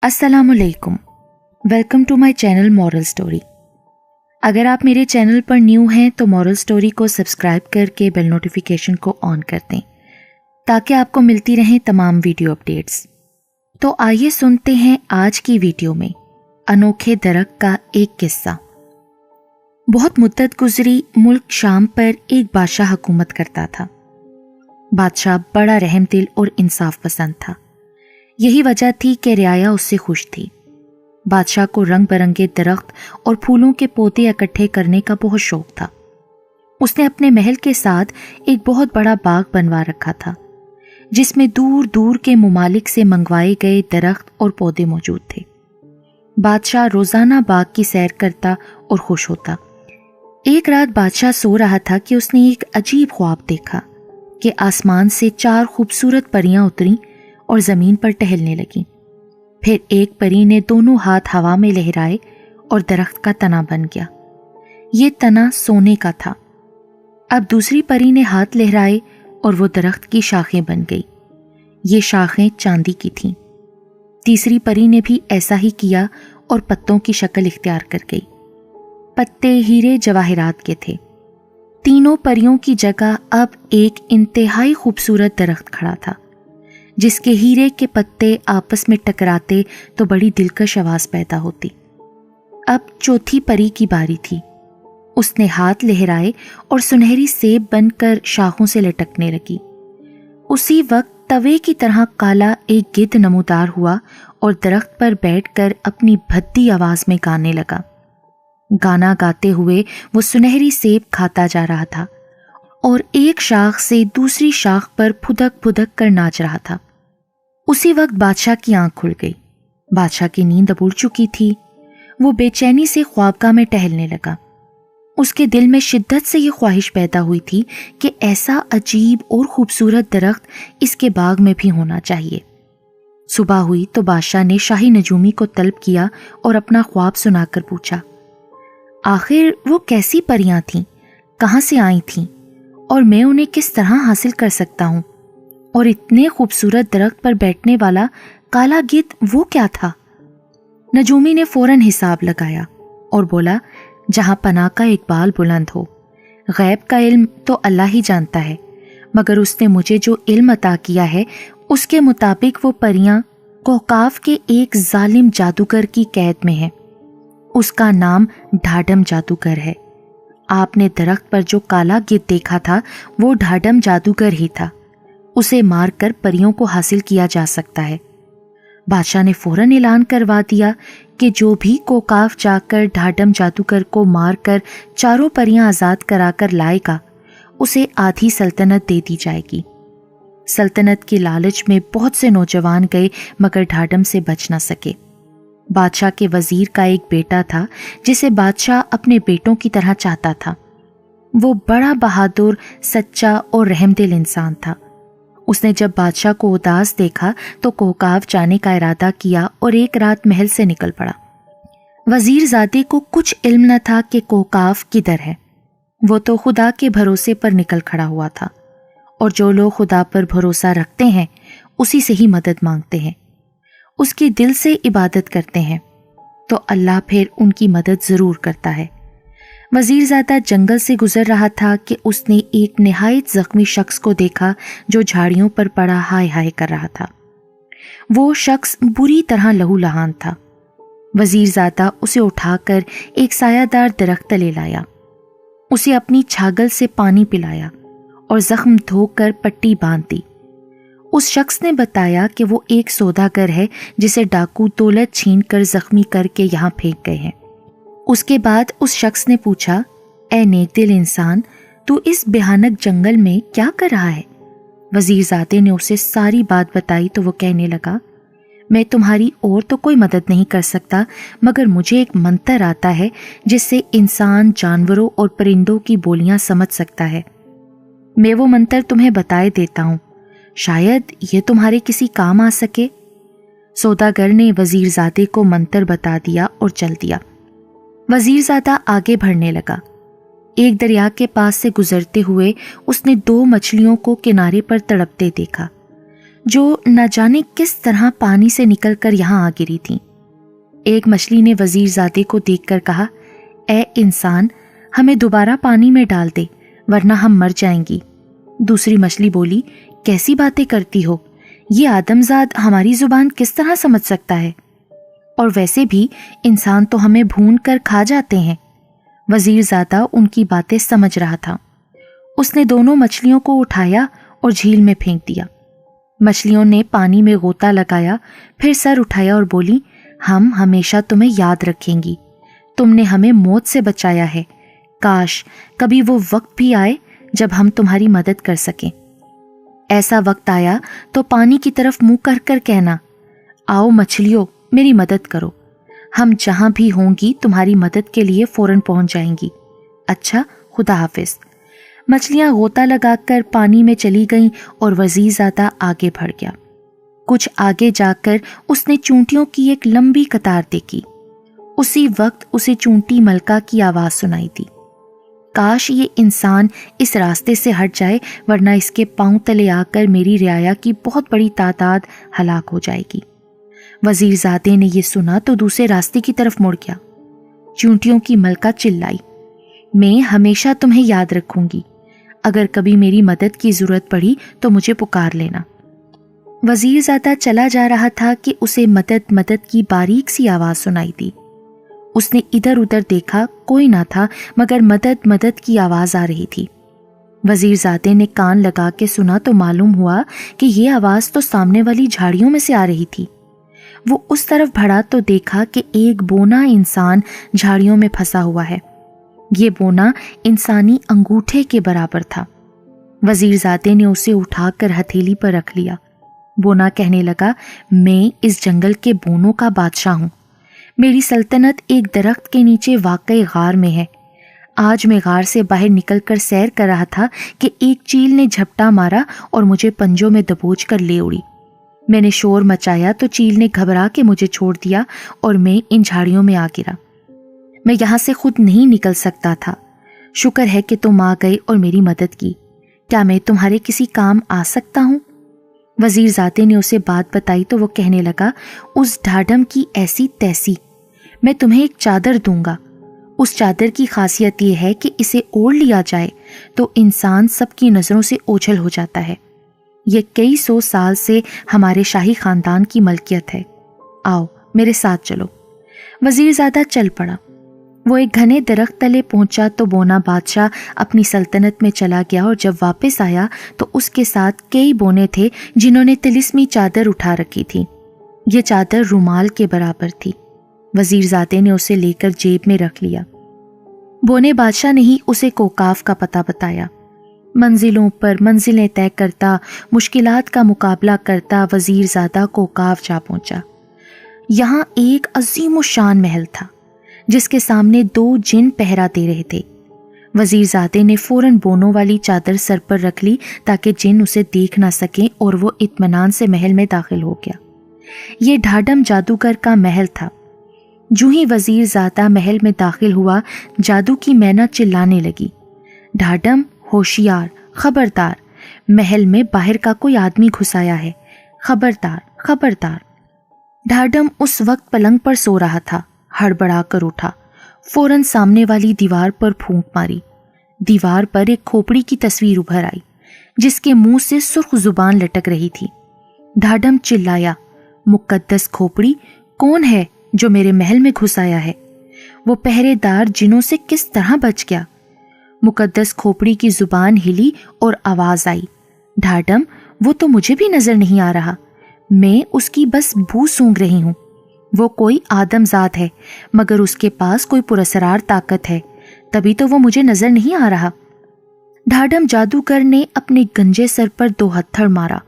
अस्सलाम वालेकुम, welcome to my channel moral story. अगर आप मेरे चैनल पर न्यू हैं तो मॉरल स्टोरी को सब्सक्राइब करके बेल नोटिफिकेशन को ऑन कर दें ताकि आपको मिलती रहें तमाम वीडियो अपडेट्स। तो आइए सुनते हैं आज की वीडियो में अनोखे दरख्त का एक किस्सा। बहुत मुद्दत गुजरी, मुल्क शाम पर एक बादशाह हुकूमत करता था। बादशाह बड़ा रहमदिल और इंसाफ पसंद था। यही वजह थी कि रियाया उससे खुश थी। बादशाह को रंग बिरंगे दरख्त और फूलों के पौधे इकट्ठे करने का बहुत शौक था। उसने अपने महल के साथ एक बहुत बड़ा बाग बनवा रखा था जिसमें दूर दूर के मुमालिक से मंगवाए गए दरख्त और पौधे मौजूद थे। बादशाह रोजाना बाग की सैर करता और खुश होता। एक रात बादशाह सो रहा था कि उसने एक अजीब ख्वाब देखा कि आसमान से 4 खूबसूरत परियां उतरी और जमीन पर टहलने लगी। फिर एक परी ने दोनों हाथ हवा में लहराए और दरख्त का तना बन गया। ये तना सोने का था। अब दूसरी परी ने हाथ लहराए और वो दरख्त की शाखें बन गई। ये शाखें चांदी की थीं। तीसरी परी ने भी ऐसा ही किया और पत्तों की शक्ल इख्तियार कर गई। पत्ते हीरे जवाहरात के थे। तीनों परियों की जगह अब एक इंतहाई खूबसूरत दरख्त खड़ा था जिसके हीरे के पत्ते आपस में टकराते तो बड़ी दिलकश आवाज पैदा होती। अब चौथी परी की बारी थी। उसने हाथ लहराए और सुनहरी सेब बनकर शाखों से लटकने लगी। उसी वक्त तवे की तरह काला एक गिद्ध नमूदार हुआ और दरख्त पर बैठकर अपनी भद्दी आवाज में गाने लगा। गाना गाते हुए वो सुनहरी सेब खाता जा रहा था और एक शाख से दूसरी शाख पर फुदक फुदक कर नाच रहा था। उसी वक्त बादशाह की आंख खुल गई। बादशाह की नींद अब उड़ चुकी थी। वो बेचैनी से ख्वाबगाह में टहलने लगा। उसके दिल में शिद्दत से ये ख्वाहिश पैदा हुई थी कि ऐसा अजीब और खूबसूरत दरख्त इसके बाग में भी होना चाहिए। सुबह हुई तो बादशाह ने शाही नजूमी को तलब किया और अपना ख्वाब सुनाकर पूछा, आखिर वो कैसी परियां थीं, कहाँ से आई थीं और मैं उन्हें किस तरह हासिल कर सकता हूँ? और इतने खूबसूरत दरख्त पर बैठने वाला काला गिद्ध वो क्या था? नजूमी ने फौरन हिसाब लगाया और बोला, जहां पनाह का इकबाल बुलंद हो, गैब का इल्म तो अल्लाह ही जानता है, मगर उसने मुझे जो इल्म अता किया है उसके मुताबिक वो परियां कोहकाफ के एक जालिम जादूगर की कैद में है। उसका नाम ढाढम जादूगर है। आपने दरख्त पर जो काला गिद्ध देखा था वो ढाढम जादूगर ही था। उसे मारकर परियों को हासिल किया जा सकता है। बादशाह ने फौरन ऐलान करवा दिया कि जो भी कोकाफ जाकर ढाढम जादूगर को मारकर 4 परियां आजाद कराकर लाएगा उसे आधी सल्तनत दे दी जाएगी। सल्तनत के लालच में बहुत से नौजवान गए मगर ढाढम से बच न सके। बादशाह के वजीर का एक बेटा था जिसे बादशाह अपने बेटों की तरह चाहता था। वो बड़ा बहादुर, सच्चा और रहमदिल इंसान था। उसने जब बादशाह को उदास देखा तो कोहकाफ जाने का इरादा किया और एक रात महल से निकल पड़ा। वजीर ज़ादे को कुछ इल्म न था कि कोहकाफ किधर है। वो तो खुदा के भरोसे पर निकल खड़ा हुआ था और जो लोग खुदा पर भरोसा रखते हैं उसी से ही मदद मांगते हैं, उसकी दिल से इबादत करते हैं तो अल्लाह फिर उनकी मदद ज़रूर करता है। वजीरज़ादा जंगल से गुजर रहा था कि उसने एक निहायत जख्मी शख्स को देखा जो झाड़ियों पर पड़ा हाय हाय कर रहा था। वो शख्स बुरी तरह लहूलुहान था। वजीरज़ादा उसे उठाकर एक सायादार दरख्त तले लाया, उसे अपनी छागल से पानी पिलाया और जख्म धोकर पट्टी बांध दी। उस शख्स ने बताया कि वो एक सौदागर है जिसे डाकू दौलत छीन कर जख्मी करके यहाँ फेंक गए हैं। उसके बाद उस शख्स ने पूछा, ए नेकदिल इंसान, तू इस भयानक जंगल में क्या कर रहा है? वजीरज़ादे ने उसे सारी बात बताई तो वो कहने लगा, मैं तुम्हारी और तो कोई मदद नहीं कर सकता, मगर मुझे एक मंत्र आता है जिससे इंसान, जानवरों और परिंदों की बोलियां समझ सकता है। मैं वो मंत्र तुम्हें बताए देता हूँ, शायद ये तुम्हारे किसी काम आ सके। सौदागर ने वजीरज़ादे को मंत्र बता दिया और चल दिया। वजीरज़ादा आगे बढ़ने लगा। एक दरिया के पास से गुजरते हुए उसने 2 मछलियों को किनारे पर तड़पते देखा। جو نہ جانے کس طرح پانی سے نکل کر یہاں آ گری تھیں۔ ایک مچھلی نے وزیر زادے کو دیکھ کر کہا، اے انسان، ہمیں دوبارہ پانی میں ڈال دے ورنہ ہم مر جائیں گی۔ دوسری مچھلی بولی، کیسی باتیں کرتی ہو، یہ آدمزاد ہماری زبان کس طرح سمجھ سکتا ہے؟ اور ویسے بھی انسان تو ہمیں بھون کر کھا جاتے ہیں۔ وزیر زادہ ان کی باتیں سمجھ رہا تھا۔ اس نے دونوں مچھلیوں کو اٹھایا اور جھیل میں پھینک دیا۔ مچھلیوں نے پانی میں غوطہ لگایا، پھر سر اٹھایا اور بولی، ہم ہمیشہ تمہیں یاد رکھیں گی، تم نے ہمیں موت سے بچایا ہے۔ کاش کبھی وہ وقت بھی آئے جب ہم تمہاری مدد کر سکیں۔ ایسا وقت آیا تو پانی کی طرف منہ کر کر کہنا، آؤ مچھلیوں میری مدد کرو، ہم جہاں بھی ہوں گی تمہاری مدد کے لیے فوراً پہنچ جائیں گی۔ اچھا، خدا حافظ۔ مچھلیاں غوطہ لگا کر پانی میں چلی گئیں اور وزیر زادہ آگے بڑھ گیا۔ کچھ آگے جا کر اس نے چونٹیوں کی ایک لمبی قطار دیکھی۔ اسی وقت اسے چونٹی ملکہ کی آواز سنائی دی، کاش یہ انسان اس راستے سے ہٹ جائے ورنہ اس کے پاؤں تلے آ کر میری رعایا کی بہت بڑی تعداد ہلاک ہو جائے گی۔ وزیر زادے نے یہ سنا تو دوسرے راستے کی طرف مڑ گیا۔ چونٹیوں کی ملکہ چلائی، میں ہمیشہ تمہیں یاد رکھوں گی، اگر کبھی میری مدد کی ضرورت پڑی تو مجھے پکار لینا۔ وزیر زادہ چلا جا رہا تھا کہ اسے مدد مدد کی باریک سی آواز سنائی دی۔ اس نے ادھر ادھر دیکھا، کوئی نہ تھا مگر مدد مدد کی آواز آ رہی تھی۔ وزیر زادے نے کان لگا کے سنا تو معلوم ہوا کہ یہ آواز تو سامنے والی جھاڑیوں میں سے آ رہی تھی۔ وہ اس طرف بڑھا تو دیکھا کہ ایک بونا انسان جھاڑیوں میں پھنسا ہوا ہے۔ یہ بونا انسانی انگوٹھے کے برابر تھا۔ وزیر زادے نے اسے اٹھا کر ہتھیلی پر رکھ لیا۔ بونا کہنے لگا، میں اس جنگل کے بونوں کا بادشاہ ہوں۔ میری سلطنت ایک درخت کے نیچے واقع غار میں ہے۔ آج میں غار سے باہر نکل کر سیر کر رہا تھا کہ ایک چیل نے جھپٹا مارا اور مجھے پنجوں میں دبوچ کر لے اڑی۔ میں نے شور مچایا تو چیل نے گھبرا کے مجھے چھوڑ دیا اور میں ان جھاڑیوں میں آ گرا۔ میں یہاں سے خود نہیں نکل سکتا تھا۔ شکر ہے کہ تم آ گئے اور میری مدد کی۔ کیا میں تمہارے کسی کام آ سکتا ہوں؟ وزیر زادے نے اسے بات بتائی تو وہ کہنے لگا، اس ڈھاڈم کی ایسی تیسی، میں تمہیں ایک چادر دوں گا۔ اس چادر کی خاصیت یہ ہے کہ اسے اوڑھ لیا جائے تو انسان سب کی نظروں سے اوجھل ہو جاتا ہے۔ یہ کئی سو سال سے ہمارے شاہی خاندان کی ملکیت ہے۔ آؤ میرے ساتھ چلو۔ وزیر زادہ چل پڑا۔ وہ ایک گھنے درخت تلے پہنچا تو بونا بادشاہ اپنی سلطنت میں چلا گیا اور جب واپس آیا تو اس کے ساتھ کئی بونے تھے جنہوں نے طلسمی چادر اٹھا رکھی تھی۔ یہ چادر رومال کے برابر تھی۔ وزیر زادے نے اسے لے کر جیب میں رکھ لیا۔ بونے بادشاہ نے ہی اسے کوکاف کا پتہ بتایا۔ منزلوں پر منزلیں طے کرتا، مشکلات کا مقابلہ کرتا وزیر زادہ کوکاف جا پہنچا۔ یہاں ایک عظیم الشان محل تھا جس کے سامنے 2 جن پہرا دے رہے تھے۔ وزیر زادے نے فوراً بونوں والی چادر سر پر رکھ لی تاکہ جن اسے دیکھ نہ سکیں اور وہ اطمینان سے محل میں داخل ہو گیا۔ یہ ڈھاڈم جادوگر کا محل تھا۔ جو ہی وزیر زادہ محل میں داخل ہوا، جادو کی مینا چلانے لگی، ڈھاڈم ہوشیار، خبردار، محل میں باہر کا کوئی آدمی گھس آیا ہے، خبردار خبردار۔ ڈھاڈم اس وقت پلنگ پر سو رہا تھا، ہڑبڑا کر اٹھا، فوراً سامنے والی دیوار پر پھونک ماری۔ دیوار پر ایک کھوپڑی کی تصویر ابھر آئی جس کے منہ سے سرخ زبان لٹک رہی تھی۔ ڈھاڈم چلایا، مقدس کھوپڑی، کون ہے جو میرے محل میں گھس آیا ہے؟ وہ پہرے دار جنوں سے کس طرح بچ گیا؟ مقدس کھوپڑی کی زبان ہلی اور آواز آئی، ڈھاڈم، وہ تو مجھے بھی نظر نہیں آ رہا، میں اس کی بس بو سونگھ رہی ہوں۔ وہ کوئی آدم ذات ہے مگر اس کے پاس کوئی پراسرار طاقت ہے، تبھی تو وہ مجھے نظر نہیں آ رہا۔ ڈھاڈم جادوگر نے اپنے گنجے سر پر 2 ہتھڑ مارا،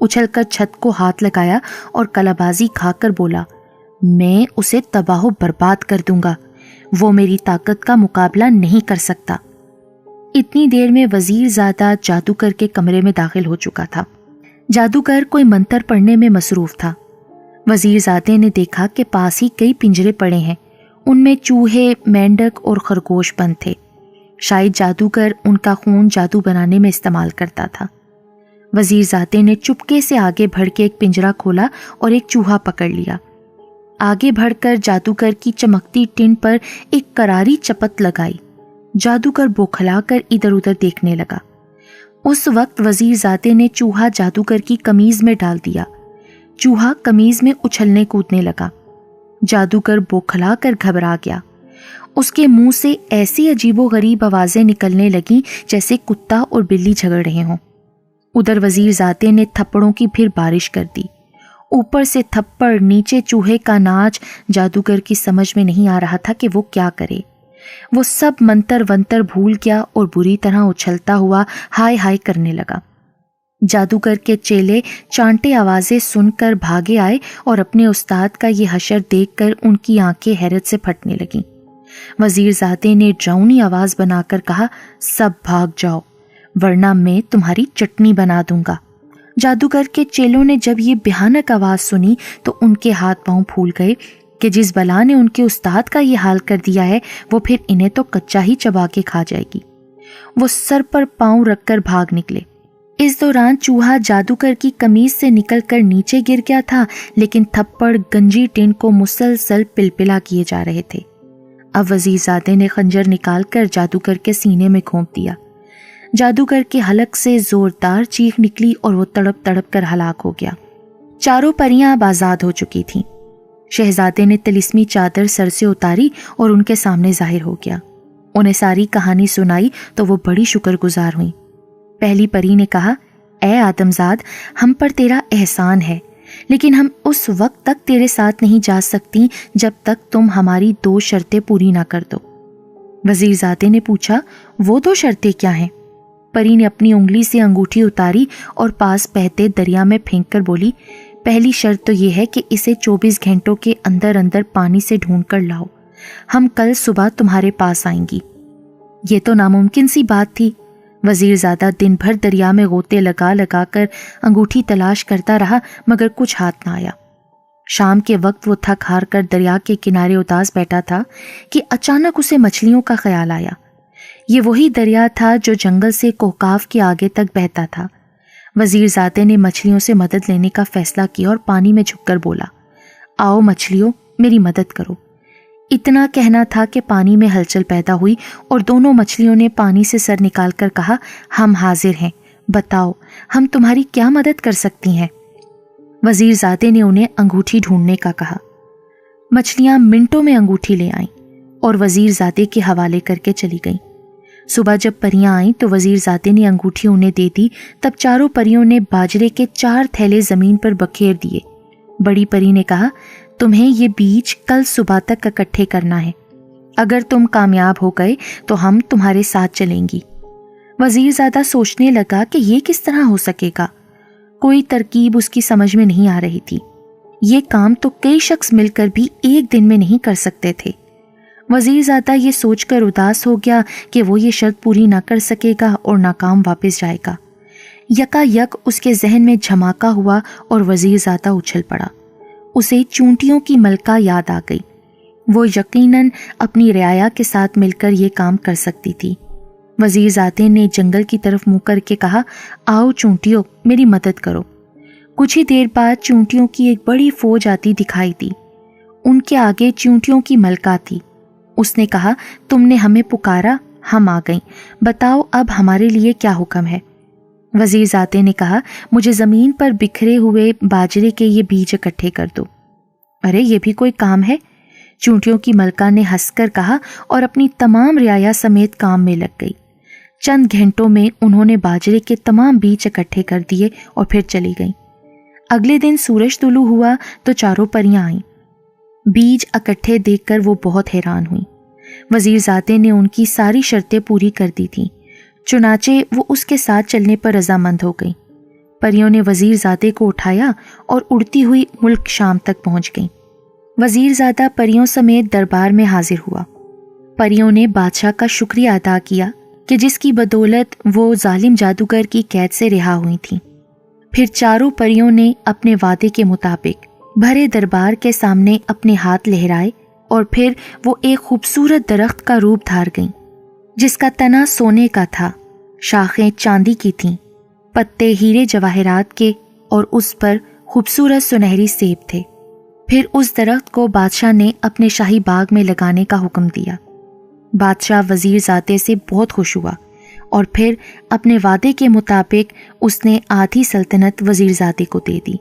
اچھل کر چھت کو ہاتھ لگایا اور کلابازی کھا کر بولا، میں اسے تباہ و برباد کر دوں گا، وہ میری طاقت کا مقابلہ نہیں کر سکتا۔ اتنی دیر میں وزیر زادہ جادوگر کے کمرے میں داخل ہو چکا تھا۔ جادوگر کوئی منتر پڑھنے میں مصروف تھا۔ وزیر زادے نے دیکھا کہ پاس ہی کئی پنجرے پڑے ہیں، ان میں چوہے، مینڈک اور خرگوش بند تھے۔ شاید جادوگر ان کا خون جادو بنانے میں استعمال کرتا تھا۔ वजीर ज़ादे ने चुपके से आगे बढ़ के एक पिंजरा खोला और एक चूहा पकड़ लिया। आगे बढ़कर जादूगर की चमकती टिन पर एक करारी चपत लगाई। जादूगर बौखलाकर इधर उधर देखने लगा। उस वक्त वजीर ज़ादे ने चूहा जादूगर की कमीज में डाल दिया। चूहा कमीज में उछलने कूदने लगा। जादूगर बौखलाकर घबरा गया। उसके मुंह से ऐसी अजीबोगरीब आवाजें निकलने लगीं जैसे कुत्ता और बिल्ली झगड़ रहे हों। उधर वजीर ज़ादे ने थप्पड़ों की फिर बारिश कर दी। ऊपर से थप्पड़, नीचे चूहे का नाच। जादूगर की समझ में नहीं आ रहा था कि वो क्या करे। वो सब मंतर वंतर भूल गया और बुरी तरह उछलता हुआ हाय हाय करने लगा। जादूगर के चेले चांटे आवाजें सुनकर भागे आए और अपने उस्ताद का ये हशर देखकर उनकी आंखें हैरत से फटने लगीं। वजीर ज़ादे ने डरावनी आवाज बनाकर कहा, सब भाग जाओ वरना मैं तुम्हारी चटनी बना दूंगा। जादूगर के चेलों ने जब ये भयानक आवाज सुनी तो उनके हाथ पांव फूल गए कि जिस बला ने उनके उस्ताद का ये हाल कर दिया है वो फिर इन्हें तो कच्चा ही चबा के खा जाएगी। वो सर पर पांव रखकर भाग निकले। इस दौरान चूहा जादूगर की कमीज से निकलकर नीचे गिर गया था, लेकिन थप्पड़ गंजी टिन को मुसलसल पिलपिला किए जा रहे थे। अब वजीर ज़ादे ने खंजर निकालकर जादूगर के सीने में घोंप दिया। जादूगर के हलक से जोरदार चीख निकली और वो तड़प तड़प कर हलाक हो गया। चारों परियां अब आजाद हो चुकी थीं। शहजादे ने तिलिस्मी चादर सर से उतारी और उनके सामने जाहिर हो गया। उन्हें सारी कहानी सुनाई तो वो बड़ी शुक्रगुजार हुई। पहली परी ने कहा, ए आदमजाद, हम पर तेरा एहसान है, लेकिन हम उस वक्त तक तेरे साथ नहीं जा सकती जब तक तुम हमारी 2 शर्तें पूरी ना कर दो। वजीर ज़ादे ने पूछा, वो 2 शर्तें क्या हैं? परी ने अपनी उंगली से अंगूठी उतारी और पास बहते दरिया में फेंक कर बोली, पहली शर्त तो यह है कि इसे 24 घंटों के अंदर अंदर पानी से ढूंढ कर लाओ। हम कल सुबह तुम्हारे पास आएंगी। ये तो नामुमकिन सी बात थी। वजीर ज़ादा दिन भर दरिया में गोते लगा लगा कर अंगूठी तलाश करता रहा, मगर कुछ हाथ ना आया। शाम के वक्त वो थक हार कर दरिया के किनारे उदास बैठा था कि अचानक उसे मछलियों का ख्याल आया। ये वही दरिया था जो जंगल से कोहकाफ के आगे तक बहता था। वजीर ज़ादे ने मछलियों से मदद लेने का फैसला किया और पानी में झुककर बोला, आओ मछलियों, मेरी मदद करो। इतना कहना था कि पानी में हलचल पैदा हुई और दोनों मछलियों ने पानी से सर निकालकर कहा, हम हाजिर हैं, बताओ हम तुम्हारी क्या मदद कर सकती हैं। वजीर ज़ादे ने उन्हें अंगूठी ढूंढने का कहा। मछलियां मिनटों में अंगूठी ले आईं और वजीर ज़ादे के हवाले करके चली गईं। सुबह जब परियां आईं तो वजीर ज़ादे ने अंगूठी उन्हें दे दी। तब चारों परियों ने बाजरे के 4 थैले जमीन पर बखेर दिए। बड़ी परी ने कहा, तुम्हें ये बीज कल सुबह तक इकट्ठे करना है। अगर तुम कामयाब हो गए तो हम तुम्हारे साथ चलेंगी। वजीर ज़ादा सोचने लगा कि ये किस तरह हो सकेगा। कोई तरकीब उसकी समझ में नहीं आ रही थी। ये काम तो कई शख्स मिलकर भी एक दिन में नहीं कर सकते थे। वजीर ज़ादा ये सोचकर उदास हो गया कि वो ये शर्त पूरी ना कर सकेगा और नाकाम वापस जाएगा। यकायक उसके जहन में झमाका हुआ और वजीर ज़ादा उछल पड़ा। उसे चूंटियों की मलका याद आ गई। वो यकीनन अपनी रियाया के साथ मिलकर ये काम कर सकती थी। वजीर ज़ादे ने जंगल की तरफ मुँह करके कहा, आओ चूंटियों, मेरी मदद करो। कुछ ही देर बाद चूंटियों की एक बड़ी फौज आती दिखाई दी। उनके आगे चूंटियों की मलका थी। उसने कहा, तुमने हमें पुकारा, हम आ गईं, बताओ अब हमारे लिए क्या हुक्म है। वजीर ज़ादे ने कहा, मुझे ज़मीन पर बिखरे हुए बाजरे के ये बीज इकट्ठे कर दो। अरे ये भी कोई काम है? चूंटियों की मलका ने हंसकर कहा और अपनी तमाम रियाया समेत काम में लग गई। चंद घंटों में उन्होंने बाजरे के तमाम बीज इकट्ठे कर दिए और फिर चली गईं। अगले दिन सूरज तुलू हुआ तो चारों परियां आईं। बीज इकट्ठे देखकर वो बहुत हैरान हुई। वजीर ज़ादे ने उनकी सारी शर्तें पूरी कर दी थीं, चुनाचे वो उसके साथ चलने पर रजामंद हो गई। परियों ने वजीर ज़ादे को उठाया और उड़ती हुई मुल्क शाम तक पहुंच गईं। वजीर ज़ादा परियों समेत दरबार में हाजिर हुआ। परियों ने बादशाह का शुक्रिया अदा किया कि जिसकी बदौलत वो जालिम जादूगर की कैद से रिहा हुई थीं। फिर चारों परियों ने अपने वादे के मुताबिक भरे दरबार के सामने अपने हाथ लहराए और फिर वो एक खूबसूरत दरख्त का रूप धार गईं, जिसका तना सोने का था, शाखें चांदी की थीं, پتے ہیرے جواہرات کے اور اس پر خوبصورت سنہری سیب تھے۔ پھر اس درخت کو بادشاہ نے اپنے شاہی باغ میں لگانے کا حکم دیا۔ بادشاہ وزیر زادے سے بہت خوش ہوا اور پھر اپنے وعدے کے مطابق اس نے آدھی سلطنت وزیر زادے کو دے دی